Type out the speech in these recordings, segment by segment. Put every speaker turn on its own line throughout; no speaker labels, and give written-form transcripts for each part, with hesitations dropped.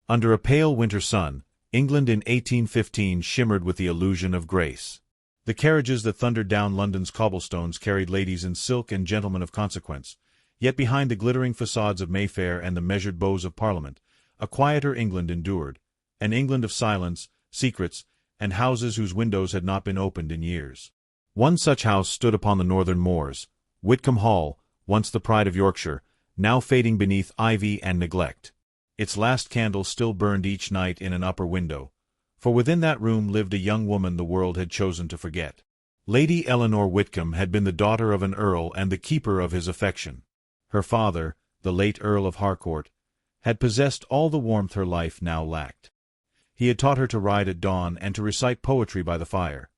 Under a pale winter sun, England in 1815 shimmered with the illusion of grace. The carriages that thundered down London's cobblestones carried ladies in silk and gentlemen of consequence, yet behind the glittering facades of Mayfair and the measured bows of Parliament, a quieter England endured, an England of silence, secrets, and houses whose windows had not been opened in years. One such house stood upon the northern moors, Whitcomb Hall, once the pride of Yorkshire, now fading beneath ivy and neglect. Its last candle still burned each night in an upper window, for within that room lived a young woman the world had chosen to forget. Lady Eleanor Whitcomb had been the daughter of an earl and the keeper of his affection. Her father, the late Earl of Harcourt, had possessed all the warmth her life now lacked. He had taught her to ride at dawn and to recite poetry by the fire.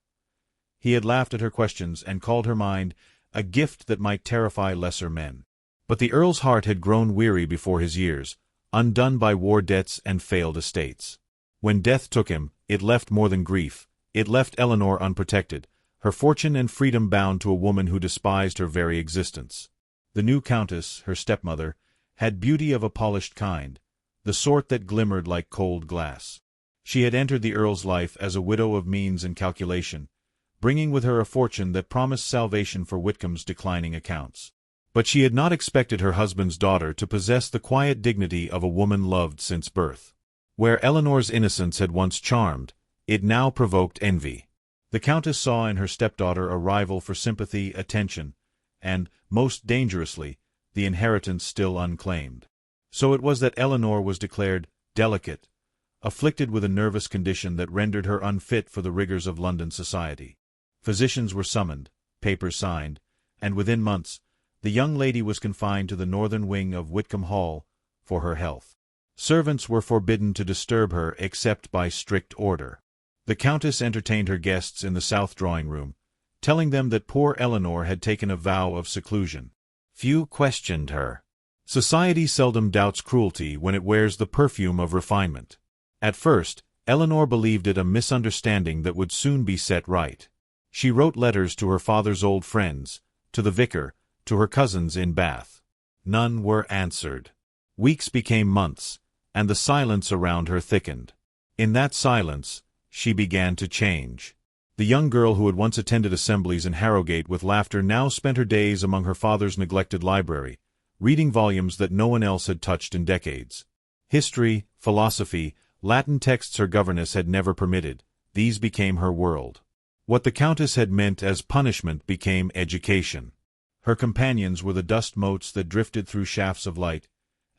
He had laughed at her questions and called her mind a gift that might terrify lesser men. But the earl's heart had grown weary before his years, undone by war debts and failed estates. When death took him, it left more than grief. It left Eleanor unprotected, her fortune and freedom bound to a woman who despised her very existence. The new countess, her stepmother, had beauty of a polished kind, the sort that glimmered like cold glass. She had entered the earl's life as a widow of means and calculation, bringing with her a fortune that promised salvation for Whitcomb's declining accounts. But she had not expected her husband's daughter to possess the quiet dignity of a woman loved since birth. Where Eleanor's innocence had once charmed, it now provoked envy. The countess saw in her stepdaughter a rival for sympathy, attention, and, most dangerously, the inheritance still unclaimed. So it was that Eleanor was declared delicate, afflicted with a nervous condition that rendered her unfit for the rigors of London society. Physicians were summoned, papers signed, and within months, the young lady was confined to the northern wing of Whitcomb Hall for her health. Servants were forbidden to disturb her except by strict order. The countess entertained her guests in the south drawing-room, telling them that poor Eleanor had taken a vow of seclusion. Few questioned her. Society seldom doubts cruelty when it wears the perfume of refinement. At first, Eleanor believed it a misunderstanding that would soon be set right. She wrote letters to her father's old friends, to the vicar, to her cousins in Bath. None were answered. Weeks became months, and the silence around her thickened. In that silence, she began to change. The young girl who had once attended assemblies in Harrogate with laughter now spent her days among her father's neglected library, reading volumes that no one else had touched in decades. History, philosophy, Latin texts her governess had never permitted, these became her world. What the countess had meant as punishment became education. Her companions were the dust motes that drifted through shafts of light,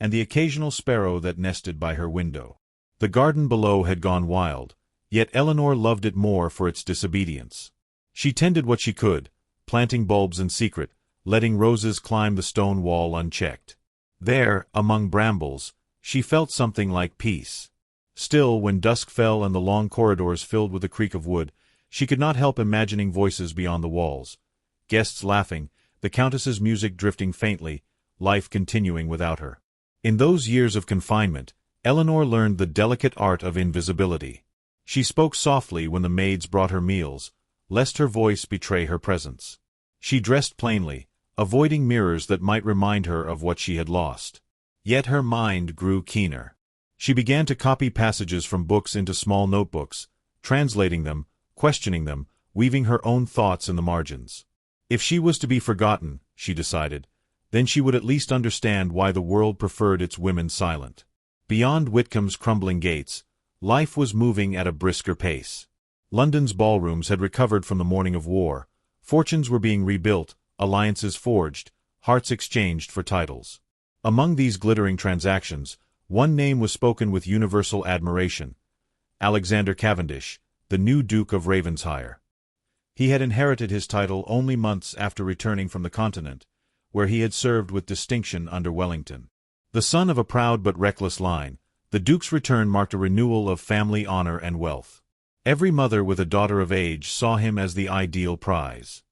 and the occasional sparrow that nested by her window. The garden below had gone wild, yet Eleanor loved it more for its disobedience. She tended what she could, planting bulbs in secret, letting roses climb the stone wall unchecked. There, among brambles, she felt something like peace. Still, when dusk fell and the long corridors filled with the creak of wood, she could not help imagining voices beyond the walls. Guests laughing, the countess's music drifting faintly, life continuing without her. In those years of confinement, Eleanor learned the delicate art of invisibility. She spoke softly when the maids brought her meals, lest her voice betray her presence. She dressed plainly, avoiding mirrors that might remind her of what she had lost. Yet her mind grew keener. She began to copy passages from books into small notebooks, translating them, questioning them, weaving her own thoughts in the margins. If she was to be forgotten, she decided, then she would at least understand why the world preferred its women silent. Beyond Whitcomb's crumbling gates, life was moving at a brisker pace. London's ballrooms had recovered from the morning of war, fortunes were being rebuilt, alliances forged, hearts exchanged for titles. Among these glittering transactions, one name was spoken with universal admiration: Alexander Cavendish, the new Duke of Ravensshire. He had inherited his title only months after returning from the Continent, where he had served with distinction under Wellington. The son of a proud but reckless line, the Duke's return marked a renewal of family honor and wealth. Every mother with a daughter of age saw him as the ideal prize.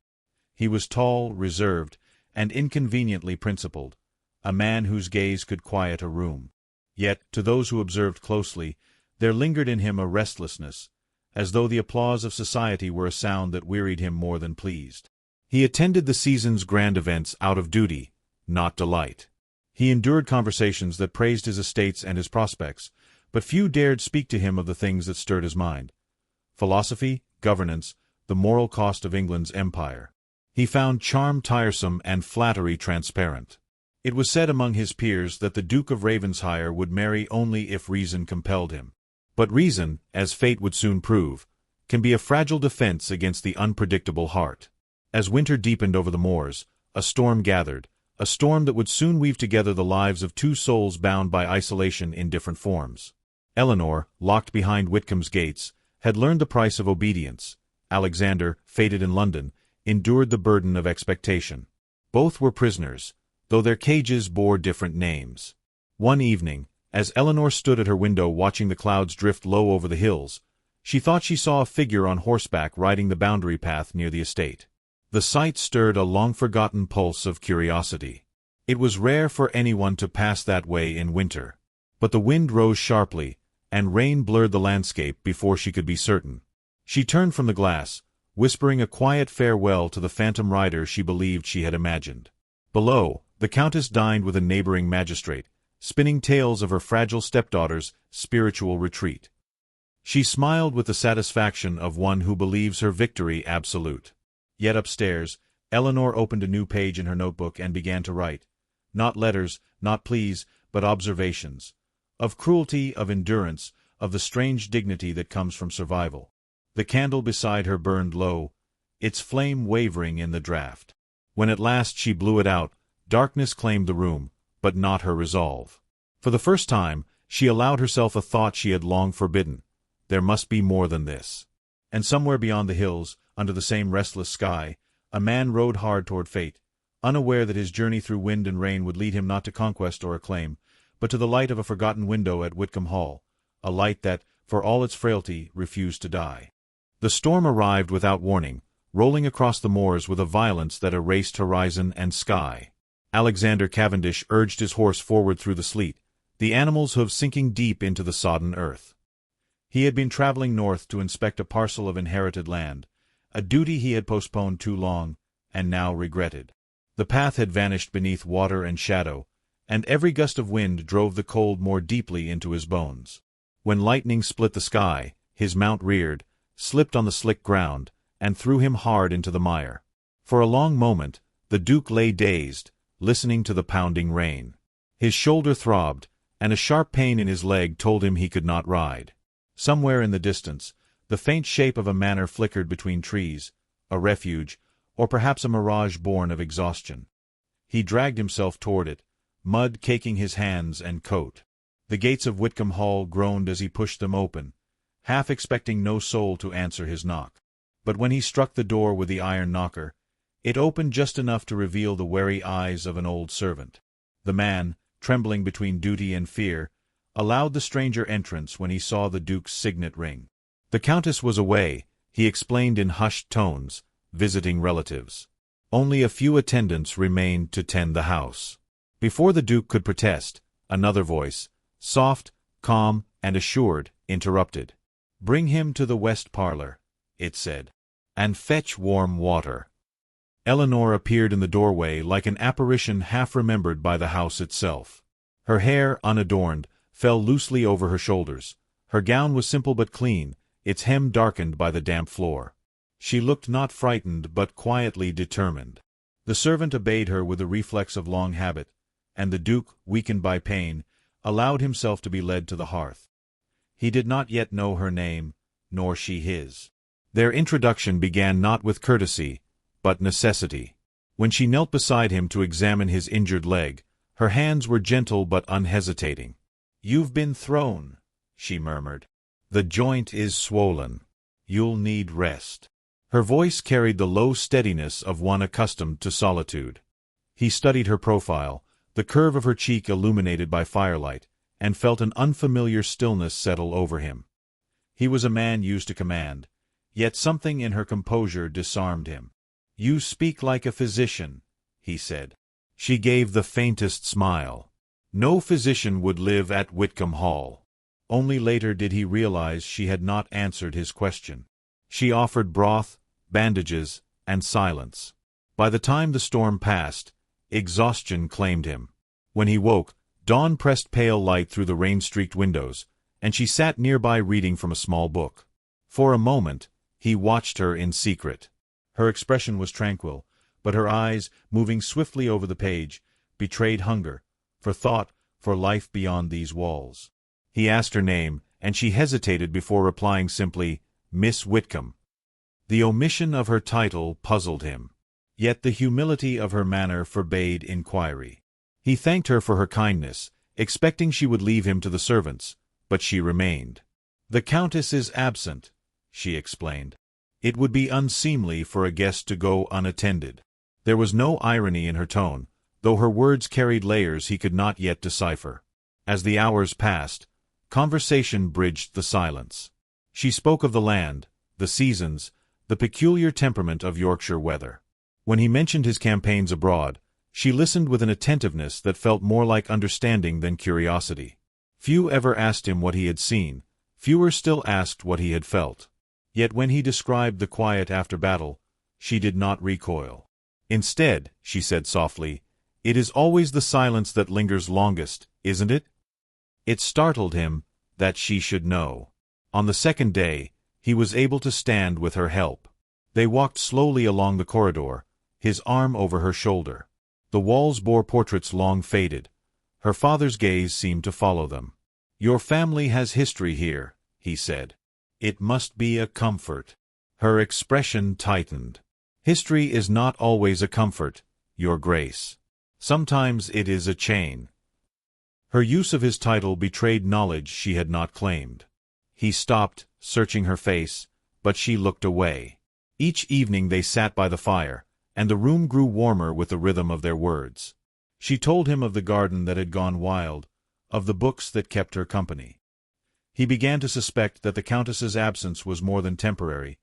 He was tall, reserved, and inconveniently principled, a man whose gaze could quiet a room. Yet, to those who observed closely, there lingered in him a restlessness, as though the applause of society were a sound that wearied him more than pleased. He attended the season's grand events out of duty, not delight. He endured conversations that praised his estates and his prospects, But few dared speak to him of the things that stirred his mind. Philosophy, governance, the moral cost of England's empire. He found charm tiresome and flattery transparent. It was said among his peers that the Duke of Ravensshire would marry only if reason compelled him. But reason, as fate would soon prove, can be a fragile defense against the unpredictable heart. As winter deepened over the moors, a storm gathered, a storm that would soon weave together the lives of two souls bound by isolation in different forms. Eleanor, locked behind Whitcomb's gates, had learned the price of obedience. Alexander, fated in London, endured the burden of expectation. Both were prisoners, though their cages bore different names. One evening, as Eleanor stood at her window watching the clouds drift low over the hills, she thought she saw a figure on horseback riding the boundary path near the estate. The sight stirred a long-forgotten pulse of curiosity. It was rare for anyone to pass that way in winter. But the wind rose sharply, and rain blurred the landscape before she could be certain. She turned from the glass, whispering a quiet farewell to the phantom rider she believed she had imagined. Below, the Countess dined with a neighboring magistrate, spinning tales of her fragile stepdaughter's spiritual retreat. She smiled with the satisfaction of one who believes her victory absolute. Yet upstairs, Eleanor opened a new page in her notebook and began to write. Not letters, not pleas, but observations. Of cruelty, of endurance, of the strange dignity that comes from survival. The candle beside her burned low, its flame wavering in the draught. When at last she blew it out, darkness claimed the room, but not her resolve. For the first time, she allowed herself a thought she had long forbidden. There must be more than this. And somewhere beyond the hills, under the same restless sky, a man rode hard toward fate, unaware that his journey through wind and rain would lead him not to conquest or acclaim, but to the light of a forgotten window at Whitcomb Hall, a light that, for all its frailty, refused to die. The storm arrived without warning, rolling across the moors with a violence that erased horizon and sky. Alexander Cavendish urged his horse forward through the sleet, the animal's hoofs sinking deep into the sodden earth. He had been traveling north to inspect a parcel of inherited land, a duty he had postponed too long, and now regretted. The path had vanished beneath water and shadow, and every gust of wind drove the cold more deeply into his bones. When lightning split the sky, his mount reared, slipped on the slick ground, and threw him hard into the mire. For a long moment, the Duke lay dazed, listening to the pounding rain. His shoulder throbbed, and a sharp pain in his leg told him he could not ride. Somewhere in the distance, the faint shape of a manor flickered between trees, a refuge, or perhaps a mirage born of exhaustion. He dragged himself toward it, mud caking his hands and coat. The gates of Whitcomb Hall groaned as he pushed them open, half expecting no soul to answer his knock. But when he struck the door with the iron knocker, it opened just enough to reveal the wary eyes of an old servant. The man, trembling between duty and fear, allowed the stranger entrance when he saw the Duke's signet ring. The Countess was away, he explained in hushed tones, visiting relatives. Only a few attendants remained to tend the house. Before the Duke could protest, another voice, soft, calm, and assured, interrupted. "Bring him to the west parlor," it said, "and fetch warm water." Eleanor appeared in the doorway like an apparition half remembered by the house itself. Her hair, unadorned, fell loosely over her shoulders. Her gown was simple but clean, its hem darkened by the damp floor. She looked not frightened but quietly determined. The servant obeyed her with the reflex of long habit, and the Duke, weakened by pain, allowed himself to be led to the hearth. He did not yet know her name, nor she his. Their introduction began not with courtesy, but necessity. When she knelt beside him to examine his injured leg, her hands were gentle but unhesitating. "You've been thrown," she murmured. "The joint is swollen. You'll need rest." Her voice carried the low steadiness of one accustomed to solitude. He studied her profile, the curve of her cheek illuminated by firelight, and felt an unfamiliar stillness settle over him. He was a man used to command, yet something in her composure disarmed him. "You speak like a physician," he said. She gave the faintest smile. No physician would live at Whitcomb Hall. Only later did he realize she had not answered his question. She offered broth, bandages, and silence. By the time the storm passed, exhaustion claimed him. When he woke, dawn pressed pale light through the rain-streaked windows, and she sat nearby reading from a small book. For a moment, he watched her in secret. Her expression was tranquil, but her eyes, moving swiftly over the page, betrayed hunger, for thought, for life beyond these walls. He asked her name, and she hesitated before replying simply, "Miss Whitcomb." The omission of her title puzzled him. Yet the humility of her manner forbade inquiry. He thanked her for her kindness, expecting she would leave him to the servants, but she remained. "The Countess is absent," she explained. It would be unseemly for a guest to go unattended. There was no irony in her tone, though her words carried layers he could not yet decipher. As the hours passed, conversation bridged the silence. She spoke of the land, the seasons, the peculiar temperament of Yorkshire weather. When he mentioned his campaigns abroad, she listened with an attentiveness that felt more like understanding than curiosity. Few ever asked him what he had seen, fewer still asked what he had felt. Yet when he described the quiet after battle, she did not recoil. "Instead," she said softly, "it is always the silence that lingers longest, isn't it?" It startled him that she should know. On the second day, he was able to stand with her help. They walked slowly along the corridor, his arm over her shoulder. The walls bore portraits long faded. Her father's gaze seemed to follow them. "Your family has history here," he said. "It must be a comfort." Her expression tightened. "History is not always a comfort, Your Grace. Sometimes it is a chain." Her use of his title betrayed knowledge she had not claimed. He stopped, searching her face, but she looked away. Each evening they sat by the fire, and the room grew warmer with the rhythm of their words. She told him of the garden that had gone wild, of the books that kept her company. He began to suspect that the Countess's absence was more than temporary,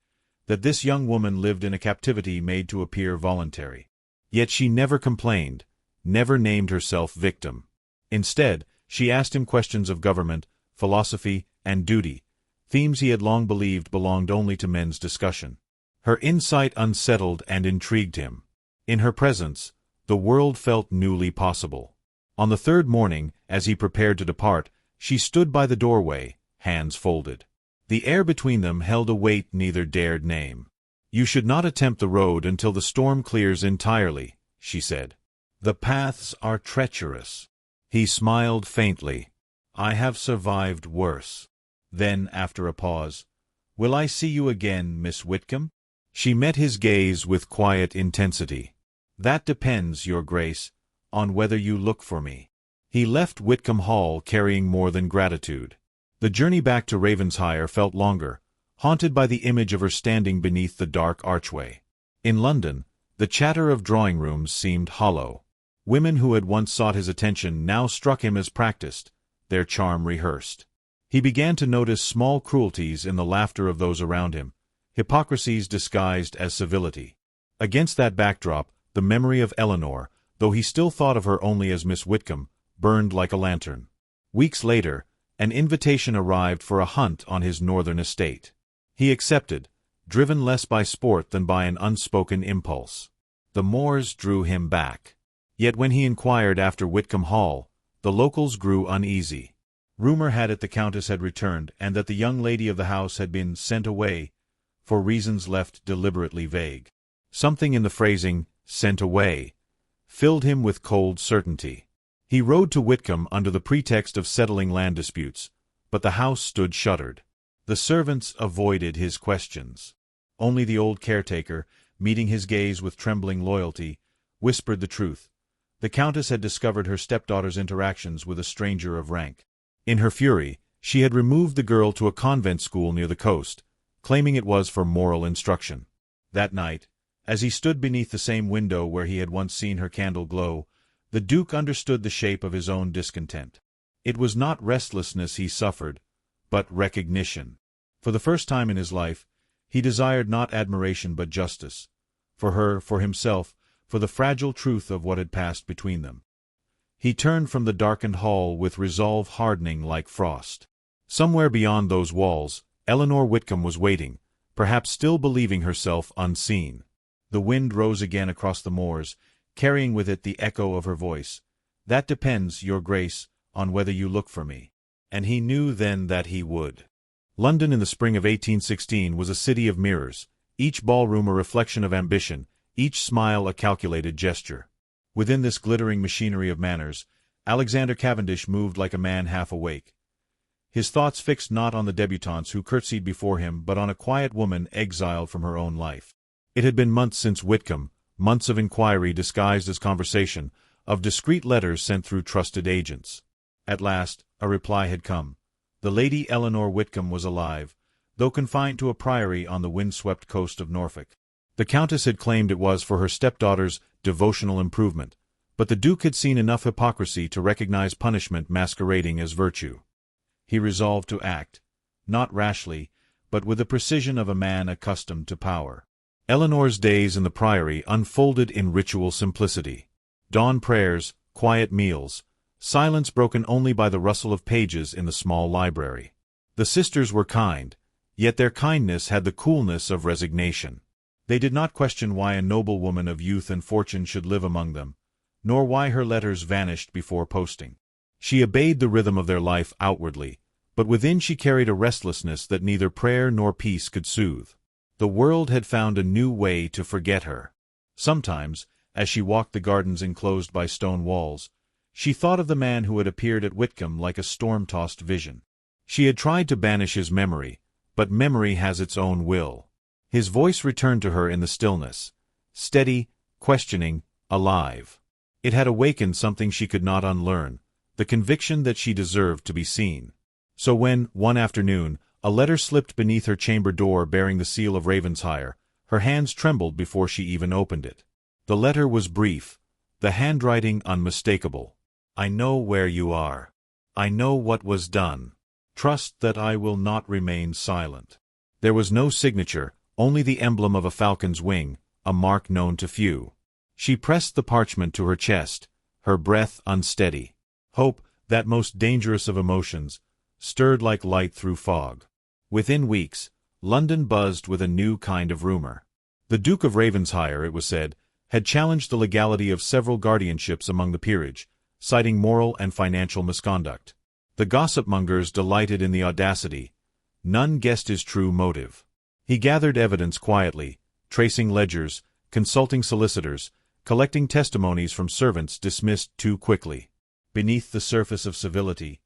that this young woman lived in a captivity made to appear voluntary. Yet she never complained, never named herself victim. Instead, she asked him questions of government, philosophy, and duty, themes he had long believed belonged only to men's discussion. Her insight unsettled and intrigued him. In her presence, the world felt newly possible. On the third morning, as he prepared to depart, she stood by the doorway, hands folded. The air between them held a weight neither dared name. "You should not attempt the road until the storm clears entirely," she said. "The paths are treacherous." He smiled faintly. "I have survived worse." Then, after a pause, "Will I see you again, Miss Whitcomb?" She met his gaze with quiet intensity. "That depends, Your Grace, on whether you look for me." He left Whitcomb Hall carrying more than gratitude. The journey back to Ravensshire felt longer, haunted by the image of her standing beneath the dark archway. In London, the chatter of drawing rooms seemed hollow. Women who had once sought his attention now struck him as practiced, their charm rehearsed. He began to notice small cruelties in the laughter of those around him, hypocrisies disguised as civility. Against that backdrop, the memory of Eleanor, though he still thought of her only as Miss Whitcomb, burned like a lantern. Weeks later, an invitation arrived for a hunt on his northern estate. He accepted, driven less by sport than by an unspoken impulse. The moors drew him back. Yet when he inquired after Whitcomb Hall, the locals grew uneasy. Rumor had it the Countess had returned and that the young lady of the house had been sent away, for reasons left deliberately vague. Something in the phrasing, "sent away," filled him with cold certainty. He rode to Whitcomb under the pretext of settling land disputes, but the house stood shuttered. The servants avoided his questions. Only the old caretaker, meeting his gaze with trembling loyalty, whispered the truth. The Countess had discovered her stepdaughter's interactions with a stranger of rank. In her fury, she had removed the girl to a convent school near the coast, claiming it was for moral instruction. That night, as he stood beneath the same window where he had once seen her candle glow, the Duke understood the shape of his own discontent. It was not restlessness he suffered, but recognition. For the first time in his life, he desired not admiration but justice. For her, for himself, for the fragile truth of what had passed between them. He turned from the darkened hall with resolve hardening like frost. Somewhere beyond those walls, Eleanor Whitcomb was waiting, perhaps still believing herself unseen. The wind rose again across the moors, carrying with it the echo of her voice. "That depends, Your Grace, on whether you look for me." and he knew then that he would. London in the spring of 1816 was a city of mirrors, each ballroom a reflection of ambition, each smile a calculated gesture. Within this glittering machinery of manners, Alexander Cavendish moved like a man half awake. His thoughts fixed not on the debutantes who curtsied before him, but on a quiet woman exiled from her own life. It had been months since Whitcomb, months of inquiry disguised as conversation, of discreet letters sent through trusted agents. At last, a reply had come. The Lady Eleanor Whitcomb was alive, though confined to a priory on the wind-swept coast of Norfolk. The Countess had claimed it was for her stepdaughter's devotional improvement, but the Duke had seen enough hypocrisy to recognize punishment masquerading as virtue. He resolved to act, not rashly, but with the precision of a man accustomed to power. Eleanor's days in the priory unfolded in ritual simplicity. Dawn prayers, quiet meals, silence broken only by the rustle of pages in the small library. The sisters were kind, yet their kindness had the coolness of resignation. They did not question why a noble woman of youth and fortune should live among them, nor why her letters vanished before posting. She obeyed the rhythm of their life outwardly, but within she carried a restlessness that neither prayer nor peace could soothe. The world had found a new way to forget her. Sometimes, as she walked the gardens enclosed by stone walls, she thought of the man who had appeared at Whitcomb like a storm-tossed vision. She had tried to banish his memory, but memory has its own will. His voice returned to her in the stillness, steady, questioning, alive. It had awakened something she could not unlearn, the conviction that she deserved to be seen. So when, one afternoon, a letter slipped beneath her chamber door bearing the seal of Ravensshire, her hands trembled before she even opened it. The letter was brief, the handwriting unmistakable. I know where you are. I know what was done. Trust that I will not remain silent. There was no signature, only the emblem of a falcon's wing, a mark known to few. She pressed the parchment to her chest, her breath unsteady. Hope, that most dangerous of emotions, stirred like light through fog. Within weeks, London buzzed with a new kind of rumor. The Duke of Ravensshire, it was said, had challenged the legality of several guardianships among the peerage, citing moral and financial misconduct. The gossip-mongers delighted in the audacity. None guessed his true motive. He gathered evidence quietly, tracing ledgers, consulting solicitors, collecting testimonies from servants dismissed too quickly. Beneath the surface of civility,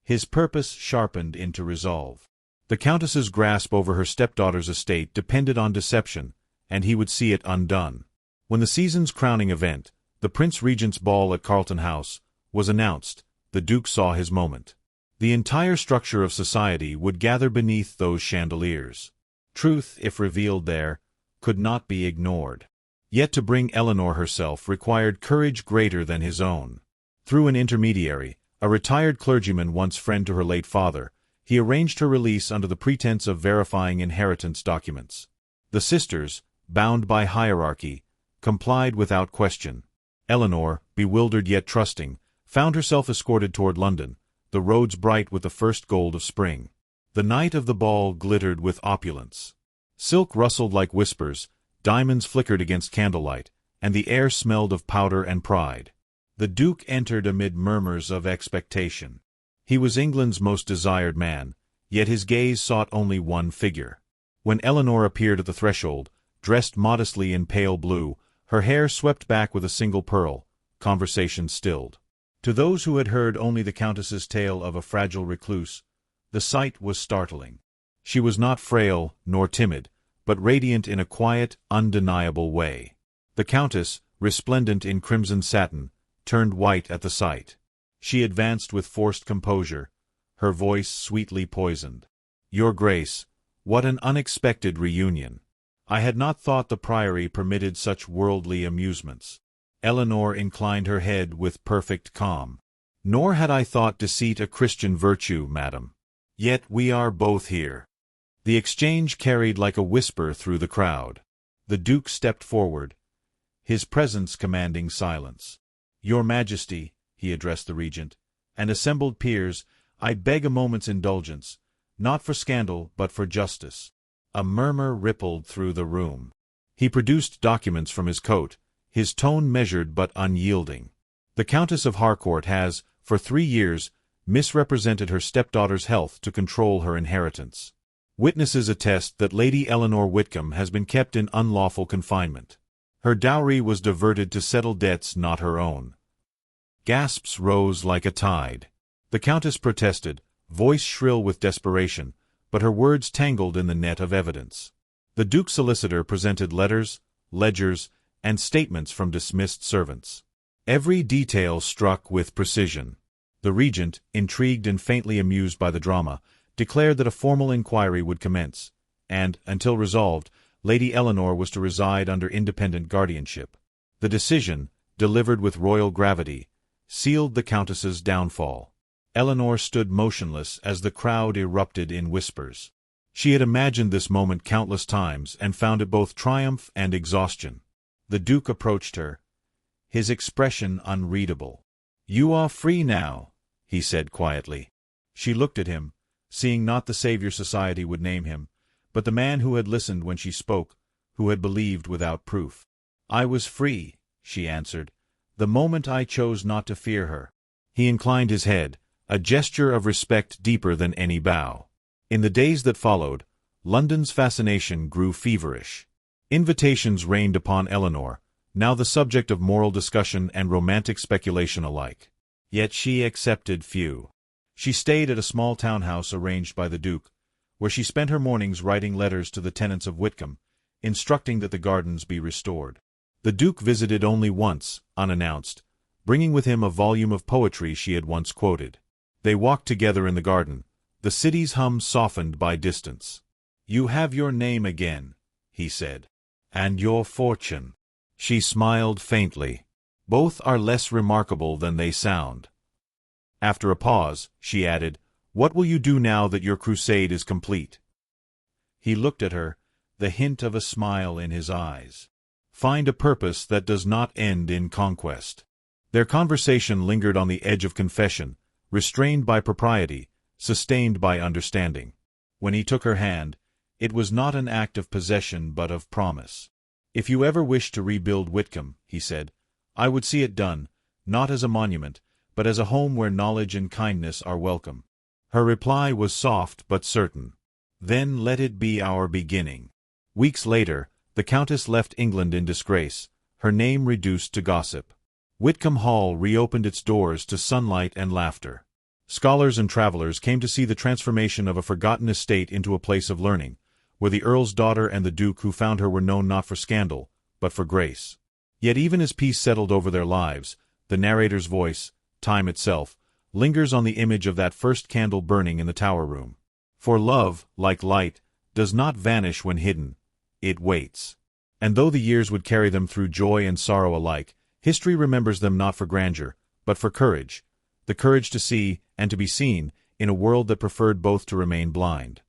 his purpose sharpened into resolve. The Countess's grasp over her stepdaughter's estate depended on deception, and he would see it undone. When the season's crowning event, the Prince Regent's ball at Carlton House, was announced, the Duke saw his moment. The entire structure of society would gather beneath those chandeliers. Truth, if revealed there, could not be ignored. Yet to bring Eleanor herself required courage greater than his own. Through an intermediary, a retired clergyman once friend to her late father, he arranged her release under the pretense of verifying inheritance documents. The sisters, bound by hierarchy, complied without question. Eleanor, bewildered yet trusting, found herself escorted toward London, the roads bright with the first gold of spring. The night of the ball glittered with opulence. Silk rustled like whispers, diamonds flickered against candlelight, and the air smelled of powder and pride. The Duke entered amid murmurs of expectation. He was England's most desired man, yet his gaze sought only one figure. When Eleanor appeared at the threshold, dressed modestly in pale blue, her hair swept back with a single pearl, conversation stilled. To those who had heard only the Countess's tale of a fragile recluse, the sight was startling. She was not frail nor timid, but radiant in a quiet, undeniable way. The Countess, resplendent in crimson satin, turned white at the sight. She advanced with forced composure, her voice sweetly poisoned. "Your Grace, what an unexpected reunion! I had not thought the Priory permitted such worldly amusements." Eleanor inclined her head with perfect calm. "Nor had I thought deceit a Christian virtue, madam. Yet we are both here." The exchange carried like a whisper through the crowd. The Duke stepped forward, his presence commanding silence. "Your Majesty," he addressed the Regent, and assembled peers, "I beg a moment's indulgence, not for scandal but for justice." A murmur rippled through the room. He produced documents from his coat, his tone measured but unyielding. "The Countess of Harcourt has, for 3 years, misrepresented her stepdaughter's health to control her inheritance. Witnesses attest that Lady Eleanor Whitcomb has been kept in unlawful confinement. Her dowry was diverted to settle debts not her own. Gasps rose like a tide. The Countess protested, voice shrill with desperation, but her words tangled in the net of evidence. The Duke's solicitor presented letters, ledgers, and statements from dismissed servants. Every detail struck with precision. The Regent, intrigued and faintly amused by the drama, declared that a formal inquiry would commence, and, until resolved, Lady Eleanor was to reside under independent guardianship. The decision, delivered with royal gravity, sealed the Countess's downfall. Eleanor stood motionless as the crowd erupted in whispers. She had imagined this moment countless times and found it both triumph and exhaustion. The Duke approached her, his expression unreadable. "You are free now," he said quietly. She looked at him, seeing not the savior society would name him, but the man who had listened when she spoke, who had believed without proof. "I was free," she answered, "the moment I chose not to fear her." He inclined his head, a gesture of respect deeper than any bow. In the days that followed, London's fascination grew feverish. Invitations rained upon Eleanor, now the subject of moral discussion and romantic speculation alike. Yet she accepted few. She stayed at a small townhouse arranged by the Duke, where she spent her mornings writing letters to the tenants of Whitcomb, instructing that the gardens be restored. The Duke visited only once, unannounced, bringing with him a volume of poetry she had once quoted. They walked together in the garden, the city's hum softened by distance. "You have your name again," he said. "And your fortune." She smiled faintly. "Both are less remarkable than they sound." After a pause, she added, "What will you do now that your crusade is complete?" He looked at her, the hint of a smile in his eyes. "Find a purpose that does not end in conquest." Their conversation lingered on the edge of confession, restrained by propriety, sustained by understanding. When he took her hand, it was not an act of possession but of promise. "If you ever wish to rebuild Whitcomb," he said, "I would see it done, not as a monument, but as a home where knowledge and kindness are welcome." Her reply was soft but certain. "Then let it be our beginning." Weeks later, the Countess left England in disgrace, her name reduced to gossip. Whitcomb Hall reopened its doors to sunlight and laughter. Scholars and travelers came to see the transformation of a forgotten estate into a place of learning, where the Earl's daughter and the Duke who found her were known not for scandal, but for grace. Yet even as peace settled over their lives, the narrator's voice, time itself, lingers on the image of that first candle burning in the tower room. For love, like light, does not vanish when hidden. It waits. And though the years would carry them through joy and sorrow alike, history remembers them not for grandeur, but for courage, the courage to see and to be seen in a world that preferred both to remain blind.